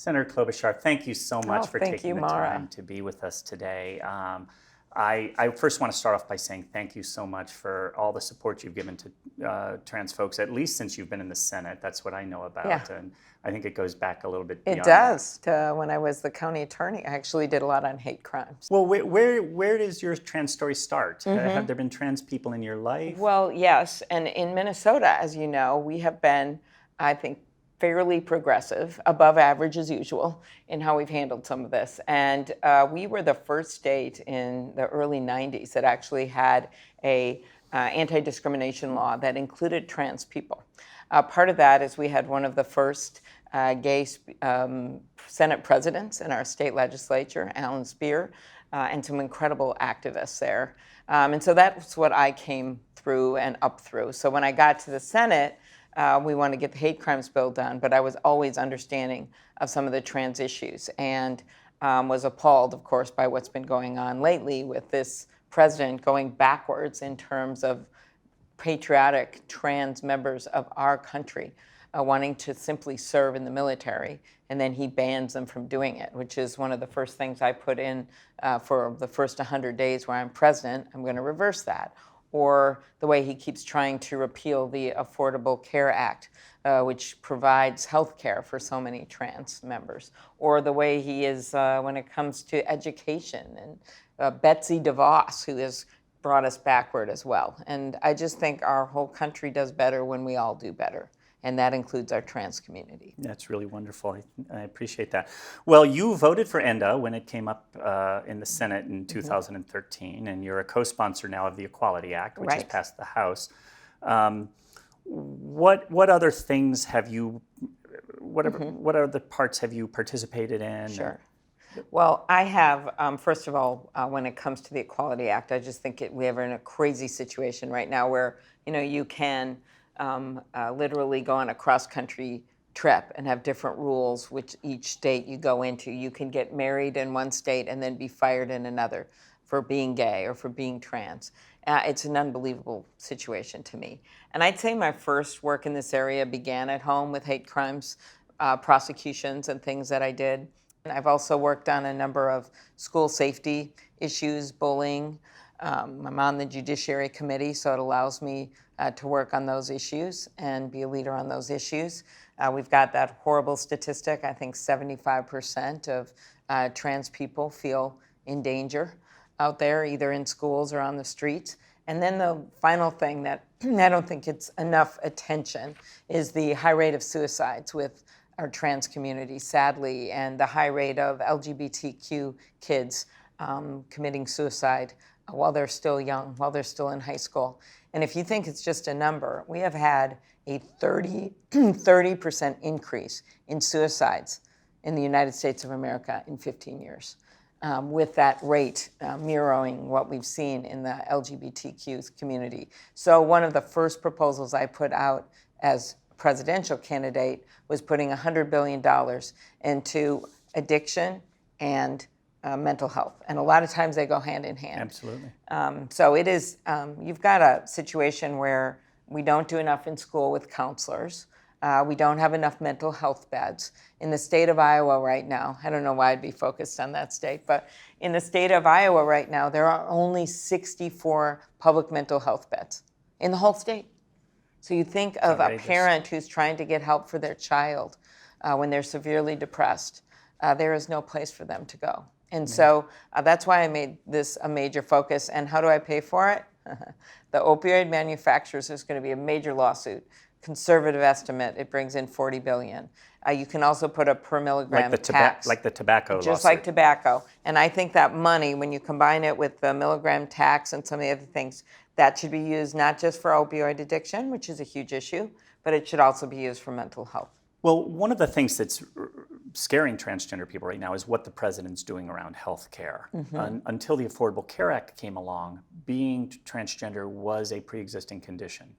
Senator Klobuchar, thank you so much for thank taking you, the Mara. time to be with us today. I first want to start off by saying thank you so much for all the support you've given to trans folks, at least since you've been in the Senate. That's what I know about. Yeah. And I think it goes back a little bit beyond It does. When I was the county attorney, I actually did a lot on hate crimes. Well, where does your trans story start? Have there been trans people in your life? Well, yes. And in Minnesota, as you know, we have been, I think, fairly progressive, above average as usual, in how we've handled some of this. And we were the first state in the early 90s that actually had a anti-discrimination law that included trans people. Part of that is we had one of the first gay Senate presidents in our state legislature, Alan Speer, and some incredible activists there. And so that's what I came through and up through. So when I got to the Senate, we wanted to get the hate crimes bill done, but I was always understanding of some of the trans issues and was appalled, of course, by what's been going on lately with this president going backwards in terms of patriotic trans members of our country wanting to simply serve in the military, and then he bans them from doing it, which is one of the first things I put in for the first 100 days where I'm president. I'm going to reverse that. Or the way he keeps trying to repeal the Affordable Care Act, which provides health care for so many trans members. Or the way he is when it comes to education, and Betsy DeVos, who has brought us backward as well. And I just think our whole country does better when we all do better. And that includes our trans community. That's really wonderful. I appreciate that. Well, you voted for ENDA when it came up in the Senate in 2013, and you're a co-sponsor now of the Equality Act, which has passed the House. What other things have you, what other parts have you participated in? Sure. Well, I have, first of all, when it comes to the Equality Act, I just think we are in a crazy situation right now where, you can literally go on a cross-country trip and have different rules which each state you go into. You can get married in one state and then be fired in another for being gay or for being trans. It's an unbelievable situation to me. And I'd say my first work in this area began at home with hate crimes, prosecutions and things that I did. And I've also worked on a number of school safety issues, bullying. I'm on the Judiciary Committee, so it allows me to work on those issues and be a leader on those issues. We've got that horrible statistic. I think 75% of trans people feel in danger out there, either in schools or on the streets. And then the final thing that I don't think it's enough attention is the high rate of suicides with our trans community, sadly, and the high rate of LGBTQ kids committing suicide while they're still young, while they're still in high school. And if you think it's just a number, we have had a 30% increase in suicides in the United States of America in 15 years, with that rate mirroring what we've seen in the LGBTQ community. So one of the first proposals I put out as presidential candidate was putting $100 billion into addiction and mental health. And a lot of times they go hand in hand. Absolutely. So it is, you've got a situation where we don't do enough in school with counselors. We don't have enough mental health beds. In the state of Iowa right now, I don't know why I'd be focused on that state, but in the state of Iowa right now, there are only 64 public mental health beds in the whole state. So you think of a parent who's trying to get help for their child when they're severely depressed. There is no place for them to go. And so that's why I made this a major focus. And how do I pay for it? The opioid manufacturers, there's going to be a major lawsuit. Conservative estimate, it brings in $40 billion. You can also put a per milligram tax. Like the tobacco lawsuit. Just like tobacco. And I think that money, when you combine it with the milligram tax and some of the other things, that should be used not just for opioid addiction, which is a huge issue, but it should also be used for mental health. Well, one of the things that's scaring transgender people right now is what the president's doing around health care. Until the Affordable Care Act came along, being transgender was a pre-existing condition.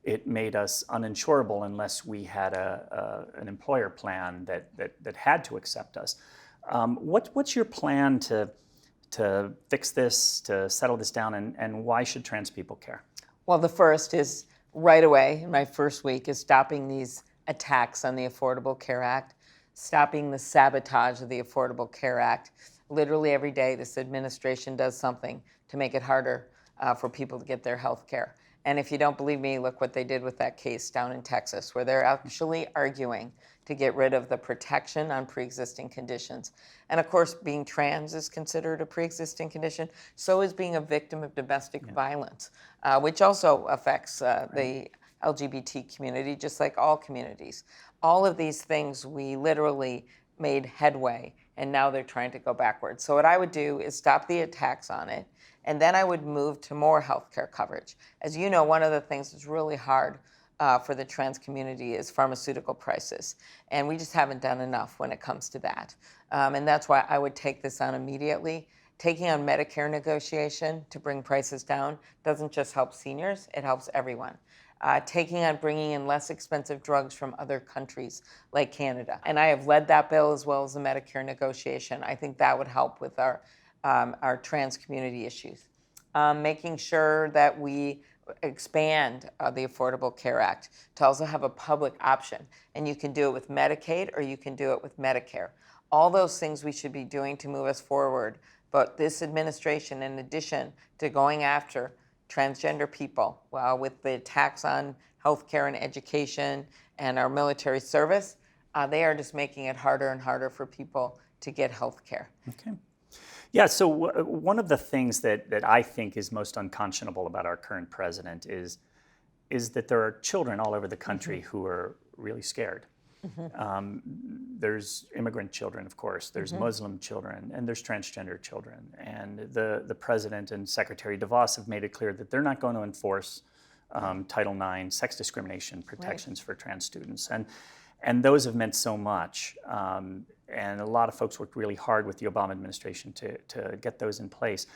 It made us uninsurable unless we had an employer plan that had to accept us. What's your plan to fix this, to settle this down, and why should trans people care? Well, the first is right away, in my first week, is stopping these attacks on the Affordable Care Act. stopping the sabotage of the Affordable Care Act. Literally every day, this administration does something to make it harder for people to get their health care. And if you don't believe me, look what they did with that case down in Texas, where they're actually arguing to get rid of the protection on pre-existing conditions. And of course, being trans is considered a pre-existing condition. So is being a victim of domestic violence, which also affects the LGBT community, just like all communities. All of these things, we literally made headway, and now they're trying to go backwards. So what I would do is stop the attacks on it, and then I would move to more healthcare coverage. As you know, one of the things that's really hard for the trans community is pharmaceutical prices, and we just haven't done enough when it comes to that. And that's why I would take this on immediately. Taking on Medicare negotiation to bring prices down doesn't just help seniors, it helps everyone. Taking on bringing in less expensive drugs from other countries like Canada. And I have led that bill as well as the Medicare negotiation. I think that would help with our trans community issues. Making sure that we expand the Affordable Care Act to also have a public option. And you can do it with Medicaid or you can do it with Medicare. All those things we should be doing to move us forward. But this administration, in addition to going after transgender people, with the attacks on healthcare and education and our military service, they are just making it harder and harder for people to get healthcare. Okay. Yeah, so one of the things that I think is most unconscionable about our current president is that there are children all over the country who are really scared. There's immigrant children, of course, there's Muslim children, and there's transgender children. And the president and Secretary DeVos have made it clear that they're not going to enforce Title IX sex discrimination protections for trans students. And those have meant so much. And a lot of folks worked really hard with the Obama administration to get those in place.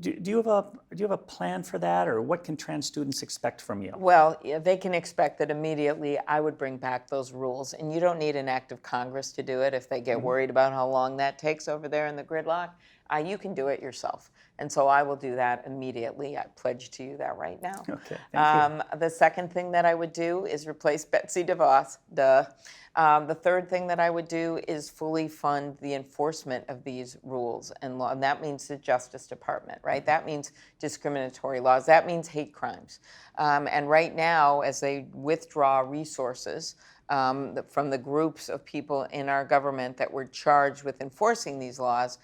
Do you have a plan for that, or what can trans students expect from you? Well, they can expect that immediately I would bring back those rules, and you don't need an act of Congress to do it if they get worried about how long that takes over there in the gridlock. You can do it yourself, and so I will do that immediately. I pledge to you that right now. Okay, thank you. The second thing that I would do is replace Betsy DeVos. The third thing that I would do is fully fund the enforcement of these rules and law, and that means the Justice Department, right? That means discriminatory laws. That means hate crimes. And right now, as they withdraw resources from the groups of people in our government that were charged with enforcing these laws,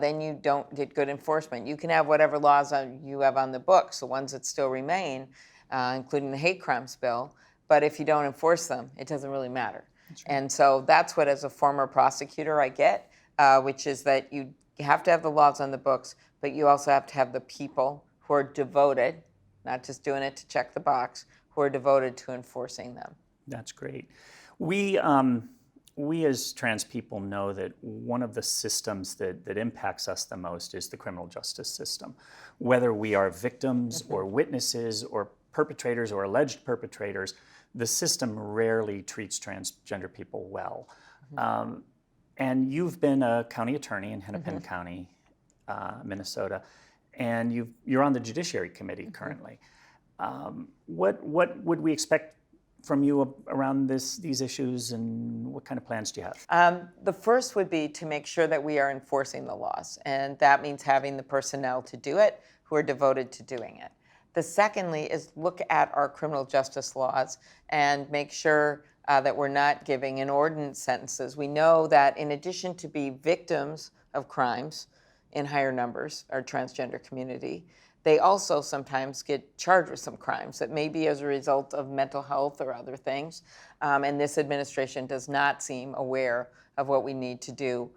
then you don't get good enforcement. You can have whatever laws you have on the books, the ones that still remain, including the hate crimes bill, but if you don't enforce them, it doesn't really matter. And so that's what, as a former prosecutor, I get, which is that you have to have the laws on the books, but you also have to have the people who are devoted, not just doing it to check the box, who are devoted to enforcing them. That's great. We as trans people know that one of the systems that impacts us the most is the criminal justice system. Whether we are victims or witnesses or perpetrators or alleged perpetrators, the system rarely treats transgender people well. And you've been a county attorney in Hennepin County, Minnesota, and you're on the Judiciary Committee currently. What would we expect from you around these issues, and what kind of plans do you have? The first would be to make sure that we are enforcing the laws, and that means having the personnel to do it who are devoted to doing it. The secondly is look at our criminal justice laws and make sure that we're not giving inordinate sentences. We know that in addition to be victims of crimes in higher numbers, our transgender community, they also sometimes get charged with some crimes that may be as a result of mental health or other things. And this administration does not seem aware of what we need to do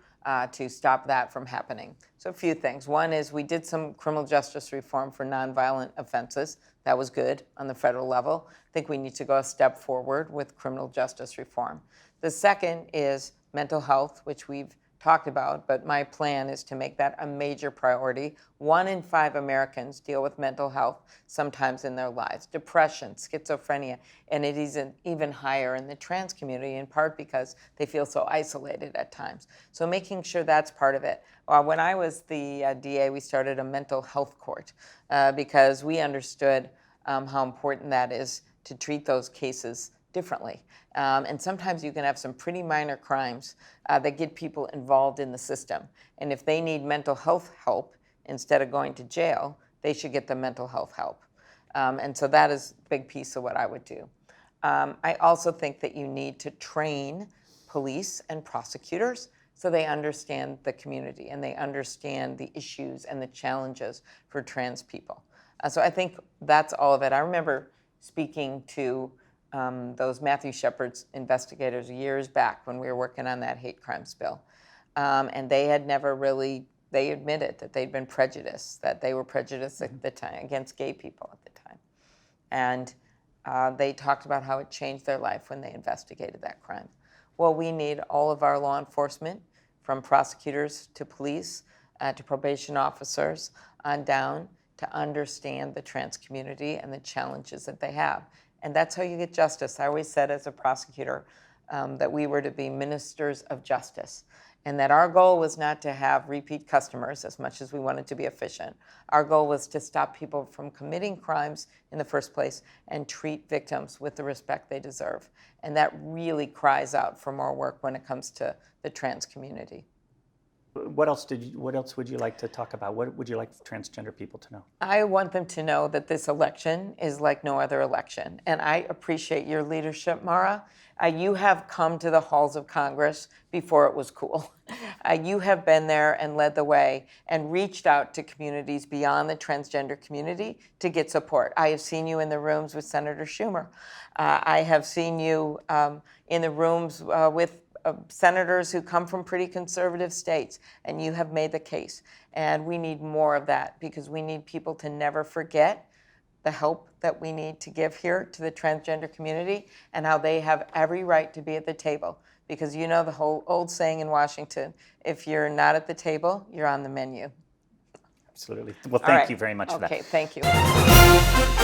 to stop that from happening. So a few things. One is we did some criminal justice reform for nonviolent offenses. That was good on the federal level. I think we need to go a step forward with criminal justice reform. The second is mental health, which we've talked about, but my plan is to make that a major priority. 1 in 5 Americans deal with mental health sometimes in their lives, depression, schizophrenia, and it is even higher in the trans community, in part because they feel so isolated at times. So making sure that's part of it. When I was the DA, we started a mental health court because we understood how important that is to treat those cases differently. And sometimes you can have some pretty minor crimes that get people involved in the system. And if they need mental health help instead of going to jail, they should get the mental health help. And so that is a big piece of what I would do. I also think that you need to train police and prosecutors so they understand the community and they understand the issues and the challenges for trans people. So I think that's all of it. I remember speaking to those Matthew Shepard's investigators years back when we were working on that hate crimes bill. And they had never really, they admitted that they'd been prejudiced, that they were prejudiced at the time against gay people at the time. And they talked about how it changed their life when they investigated that crime. Well, we need all of our law enforcement, from prosecutors to police to probation officers on down, to understand the trans community and the challenges that they have. And that's how you get justice. I always said as a prosecutor that we were to be ministers of justice, and that our goal was not to have repeat customers as much as we wanted to be efficient. Our goal was to stop people from committing crimes in the first place and treat victims with the respect they deserve. And that really cries out for more work when it comes to the trans community. What else would you like to talk about? What would you like transgender people to know? I want them to know that this election is like no other election. And I appreciate your leadership, Mara. You have come to the halls of Congress before it was cool. You have been there and led the way and reached out to communities beyond the transgender community to get support. I have seen you in the rooms with Senator Schumer. I have seen you in the rooms with senators who come from pretty conservative states, and you have made the case. And we need more of that, because we need people to never forget the help that we need to give here to the transgender community and how they have every right to be at the table. Because you know the whole old saying in Washington, if you're not at the table, you're on the menu. Absolutely. Well, thank you very much for that. Okay, thank you.